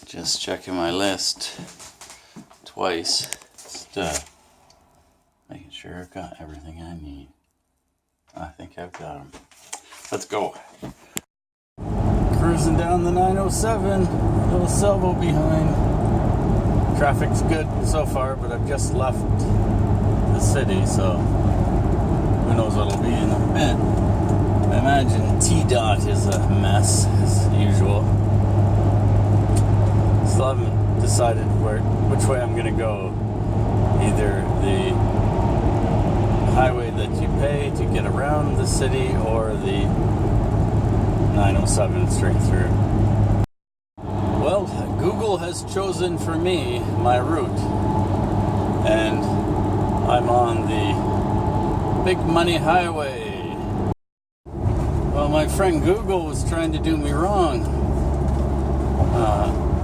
Just checking my list twice. Just making sure I've got everything I need. I think I've got them. Let's go. Cruising down the 907. Little Salvo behind. Traffic's good so far, but I've just left the city, so who knows what it'll be in a bit. I imagine T-Dot is a mess, as usual. Still haven't decided which way I'm going to go. Either the highway that you pay to get around the city or the 907 straight through. Well, Google has chosen for me my route, and I'm on the Big Money Highway. Well, my friend Google was trying to do me wrong.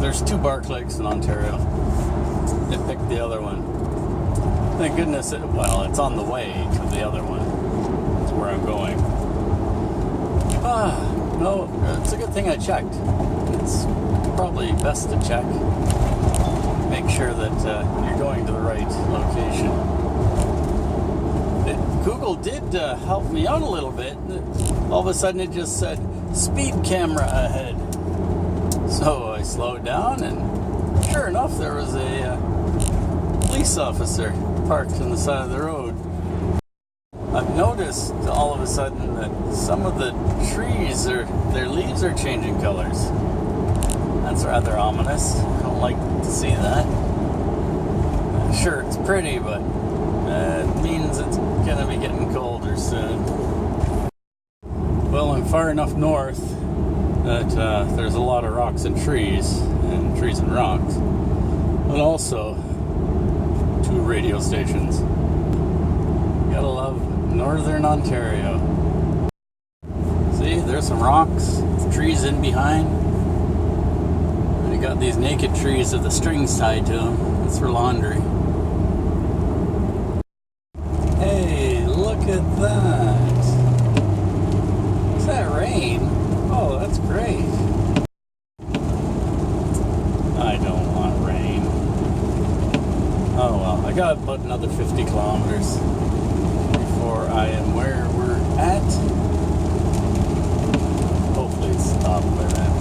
There's 2 Barclays in Ontario. They picked the other one. Thank goodness it's on the way to the other one. That's where I'm going. No, it's a good thing I checked. It's probably best to check. Make sure that you're going to the right location. Google did help me out a little bit. All of a sudden it just said, speed camera ahead. So I slowed down, and sure enough, there was a police officer parked on the side of the road. I've noticed all of a sudden that some of the trees, their leaves are changing colors. That's rather ominous. I don't like to see that. Sure, it's pretty, but it means it's going to be getting colder soon. Well, I'm far enough north that there's a lot of rocks and trees and rocks, but also 2 radio stations. Gotta love Northern Ontario. See, there's some rocks, trees in behind. And you got these naked trees with the strings tied to them. That's for laundry. Hey, look at that. Is that rain? Oh, that's great. I don't want rain. Oh well, I got about another 50 kilometers before I am where we're at. Hopefully it's stopped by then.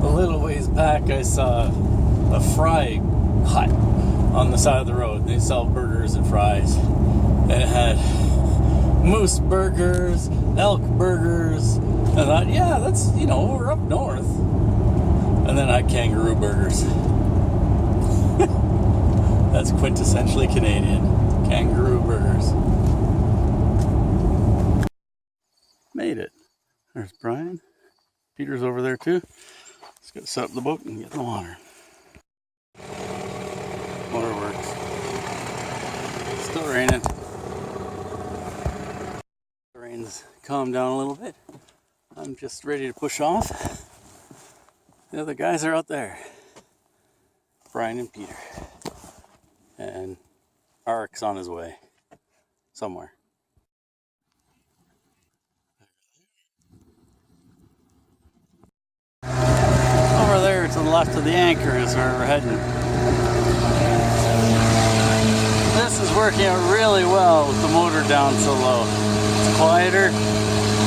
A little ways back I saw a fry hut on the side of the road. They sell burgers and fries. It had moose burgers, elk burgers. I thought, yeah, that's, we're up north. And then I had kangaroo burgers. That's quintessentially Canadian. Kangaroo burgers. Made it. There's Brian. Peter's over there too. Let's go set up the boat and get in the water. Water works. Still raining. The rain's calmed down a little bit. I'm just ready to push off. The other guys are out there. Brian and Peter. And Aric's on his way. Somewhere. Over there to the left of the anchor is where we're heading. This is working out really well with the motor down so low. It's quieter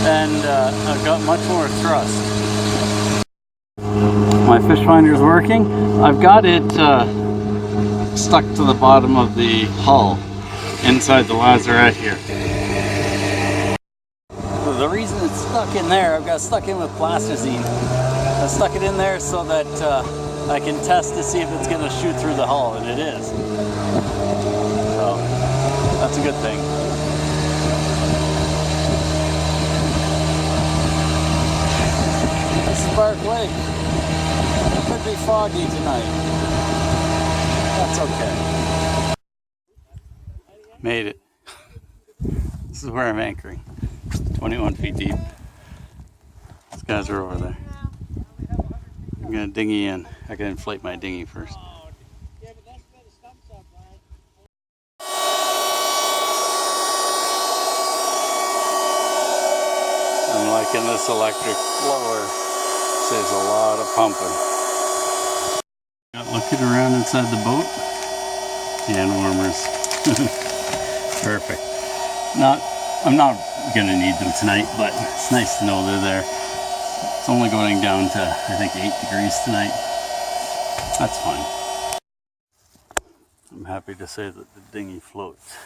and I've got much more thrust. My fish finder is working. I've got it stuck to the bottom of the hull inside the lazarette here. The reason it's stuck in there, I've got it stuck in with plasticine. I stuck it in there so that I can test to see if it's going to shoot through the hull, and it is. So that's a good thing. This is Bark Lake. It could be foggy tonight. That's okay. Made it. This is where I'm anchoring. 21 feet deep. These guys are over there. I'm gonna dinghy in. I gotta inflate my dinghy first. I'm liking this electric blower. saves a lot of pumping. Got looking around inside the boat. Hand warmers. Perfect. I'm not gonna need them tonight, but it's nice to know they're there. It's only going down to, I think, 8 degrees tonight. That's fine. I'm happy to say that the dinghy floats.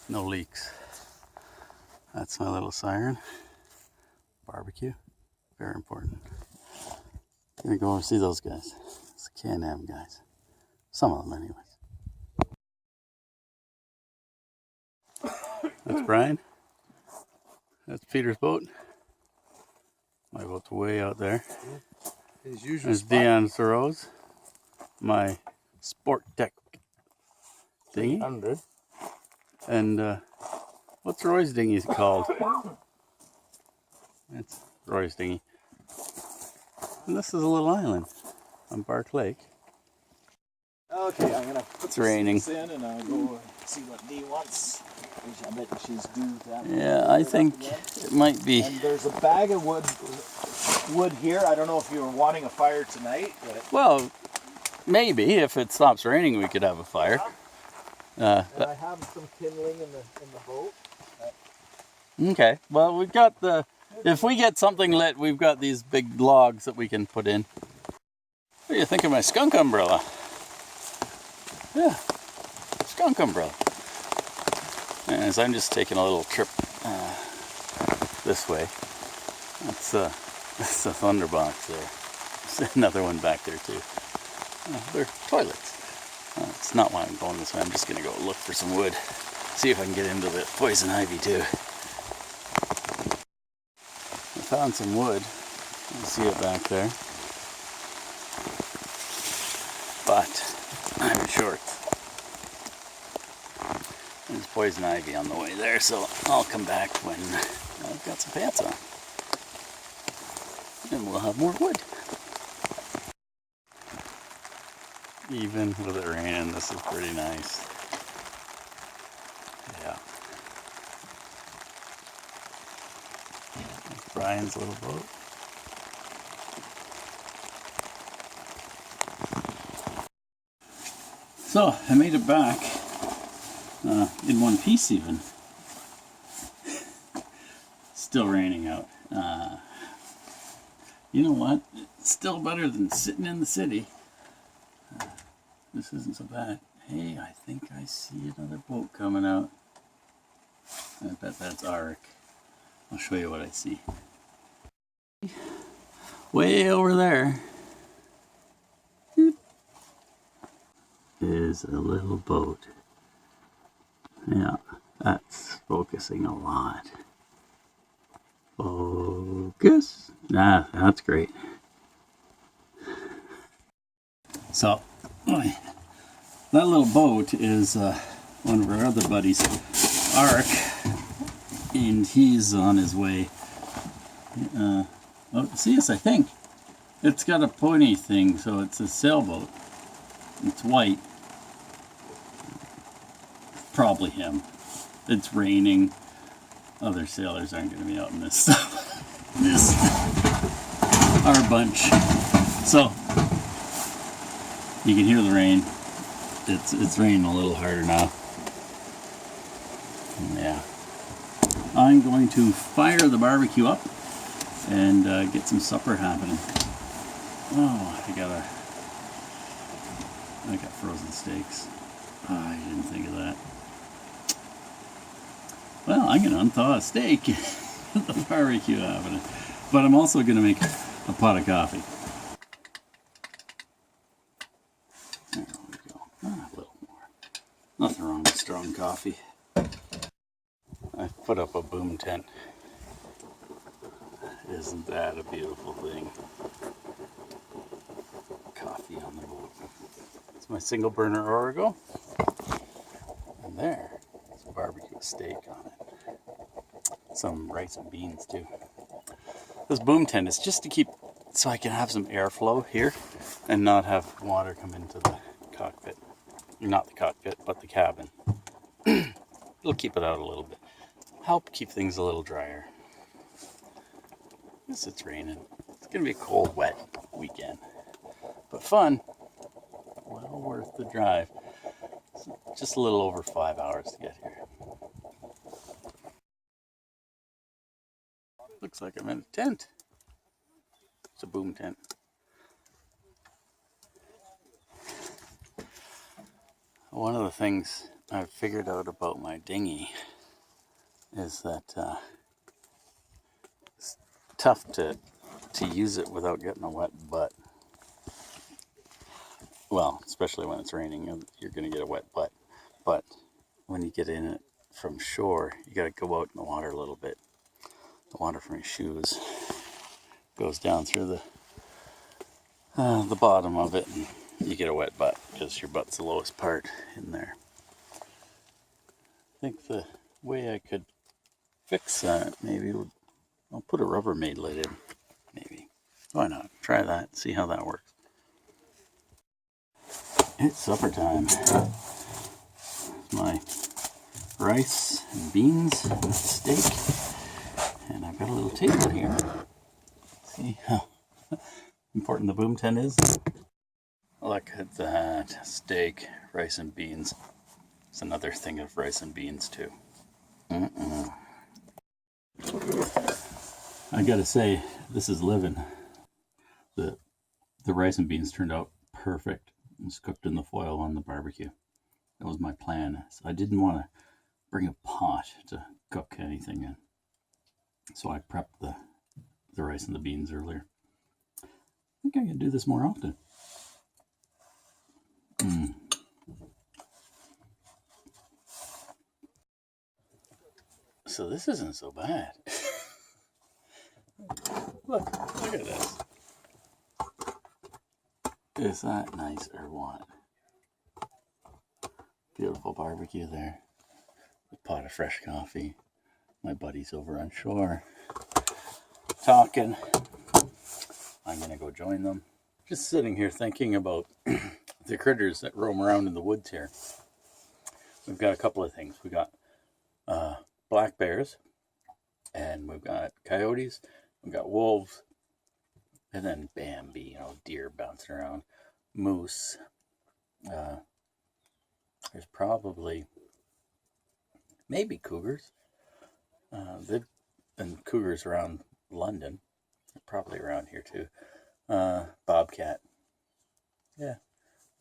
No leaks. That's my little siren. Barbecue. Very important. I'm gonna go over and see those guys. It's the Can-Am guys. Some of them anyways. That's Brian. That's Peter's boat. My boat's way out there. His usual There's spot. Dion Thoreau's. My Sport Tech dinghy. 100. And what's Roy's dinghy called? It's Roy's dinghy. And this is a little island on Bark Lake. Okay, I'm gonna put It's raining. this in and I'll go see what Dee wants. Which I bet she's due that. Yeah, I think it might be. And there's a bag of wood here. I don't know if you were wanting a fire tonight, but Well, maybe if it stops raining, we could have a fire. and I have some kindling in the boat. Okay. Well, we've got the. If we get something lit, we've got these big logs that we can put in. What do you think of my skunk umbrella? Yeah, skunk umbrella. As I'm just taking a little trip this way. That's a Thunderbox there. There's another one back there too. They're toilets. It's not why I'm going this way. I'm just going to go look for some wood. See if I can get into the poison ivy too. I found some wood. You see it back there. But I'm in shorts. There's poison ivy on the way there, so I'll come back when I've got some pants on. And we'll have more wood. Even with it raining, this is pretty nice. Yeah. That's Brian's little boat. So, I made it back. In one piece even. Still raining out. You know what? It's still better than sitting in the city. This isn't so bad. Hey, I think I see another boat coming out. I bet that's Arik. I'll show you what I see. Way over there is a little boat. Yeah, that's focusing a lot. Focus. Ah, that's great. So, that little boat is one of our other buddies, Arik, and he's on his way. Oh, see this, I think. It's got a pony thing, so it's a sailboat. It's white. Probably him. It's raining. Other sailors aren't going to be out in this stuff. This, our bunch. So, you can hear the rain. It's raining a little harder now. Yeah. I'm going to fire the barbecue up and get some supper happening. Oh, I got frozen steaks. Oh, I didn't think of that. Well, I'm going to unthaw a steak at the barbecue happening. But I'm also going to make a pot of coffee. There we go. Ah, a little more. Nothing wrong with strong coffee. I put up a boom tent. Isn't that a beautiful thing? Coffee on the boat. It's my single burner Origo. And there's a barbecue steak on it. Some rice and beans too. This boom tent is just to keep, so I can have some airflow here and not have water come into the cockpit. Not the cockpit, but the cabin. It'll keep it out a little bit. Help keep things a little drier. Yes, it's raining. It's gonna be a cold, wet weekend, but fun. Well worth the drive. It's just a little over 5 hours to get here. Looks like I'm in a tent. It's a boom tent. One of the things I've figured out about my dinghy is that it's tough to use it without getting a wet butt. Well, especially when it's raining, you're going to get a wet butt. But when you get in it from shore, you got to go out in the water a little bit. The water from your shoes goes down through the bottom of it, and you get a wet butt because your butt's the lowest part in there. I think the way I could fix that maybe would, I'll put a Rubbermaid lid in. Maybe. Why not? Try that. See how that works. It's supper time. My rice and beans and steak. And I've got a little table here. See how important the boom tent is? Look at that. Steak, rice and beans. It's another thing of rice and beans too. I gotta say, this is living. The rice and beans turned out perfect. It was cooked in the foil on the barbecue. That was my plan. So I didn't want to bring a pot to cook anything in. So I prepped the rice and the beans earlier. I think I can do this more often. So this isn't so bad. Look at this. Is that nice or what? Beautiful barbecue there. A pot of fresh coffee. My buddies over on shore talking. I'm gonna go join them. Just sitting here thinking about the critters that roam around in the woods here. We've got a couple of things. We got black bears, and we've got coyotes, we've got wolves, and then Bambi, deer bouncing around, moose. There's probably maybe cougars. They've been cougars around London. They're probably around here too. Bobcat. Yeah,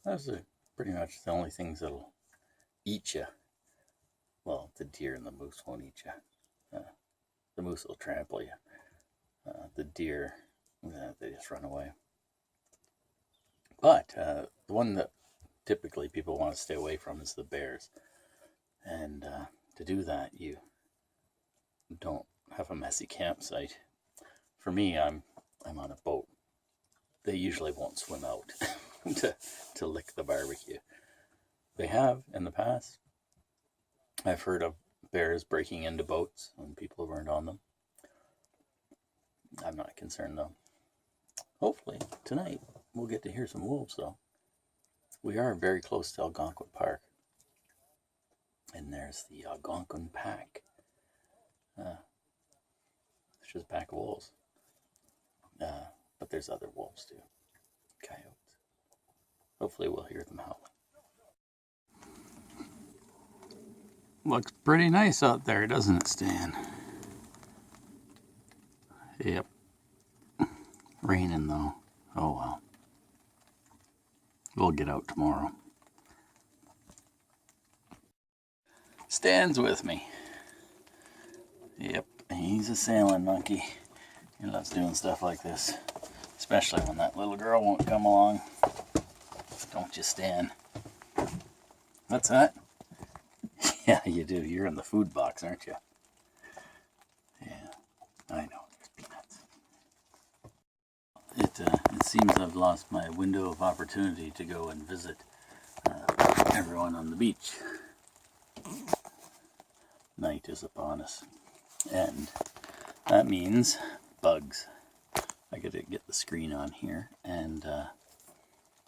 those are pretty much the only things that'll eat you. Well, the deer and the moose won't eat you. The moose will trample you. The deer, they just run away. But the one that typically people want to stay away from is the bears. And to do that, you don't have a messy campsite. For me, I'm on a boat. They usually won't swim out to lick the barbecue. They have in the past. I've heard of bears breaking into boats when people weren't on them. I'm not concerned though. Hopefully tonight we'll get to hear some wolves though. We are very close to Algonquin Park. And there's the Algonquin Pack. It's just a pack of wolves. But there's other wolves too. Coyotes. Hopefully we'll hear them howling. Looks pretty nice out there, doesn't it, Stan? Yep. Raining though. Oh well. We'll get out tomorrow. Stan's with me. Yep, he's a sailing monkey. He loves doing stuff like this. Especially when that little girl won't come along. Don't you, Stan? What's that? Yeah, you do. You're in the food box, aren't you? Yeah, I know. There's peanuts. It seems I've lost my window of opportunity to go and visit everyone on the beach. Night is upon us. And that means bugs. I gotta get the screen on here and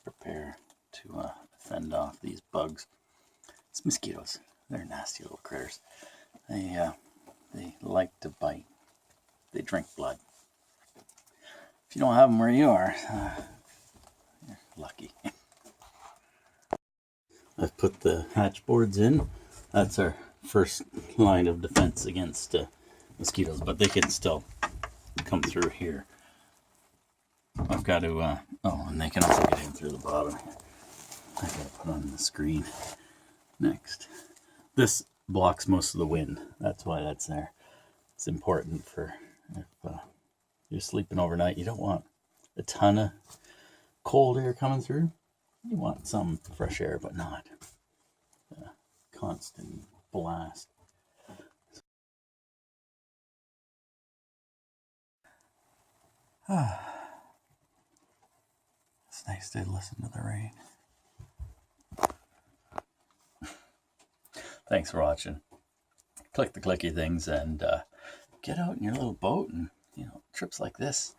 prepare to fend off these bugs. It's mosquitoes. They're nasty little critters. They like to bite. They drink blood. If you don't have them where you are, you're lucky. I've put the hatch boards in. That's our first line of defense against mosquitoes, but they can still come through here. I've got to, oh, and they can also get in through the bottom here. I gotta put on the screen next. This blocks most of the wind. That's why that's there. It's important for if you're sleeping overnight. You don't want a ton of cold air coming through. You want some fresh air, but not a constant blast. It's nice to listen to the rain. Thanks for watching. Click the clicky things and get out in your little boat and, trips like this,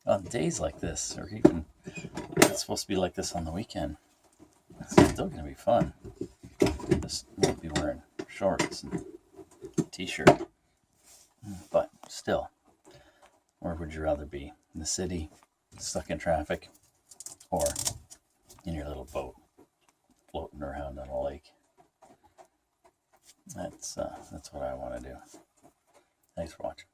on days like this, or even if it's supposed to be like this on the weekend. It's still going to be fun. Just won't be wearing shorts and t-shirt. But still, where would you rather be? In the city, stuck in traffic, or in your little boat, floating around on a lake? That's what I want to do. Thanks for watching.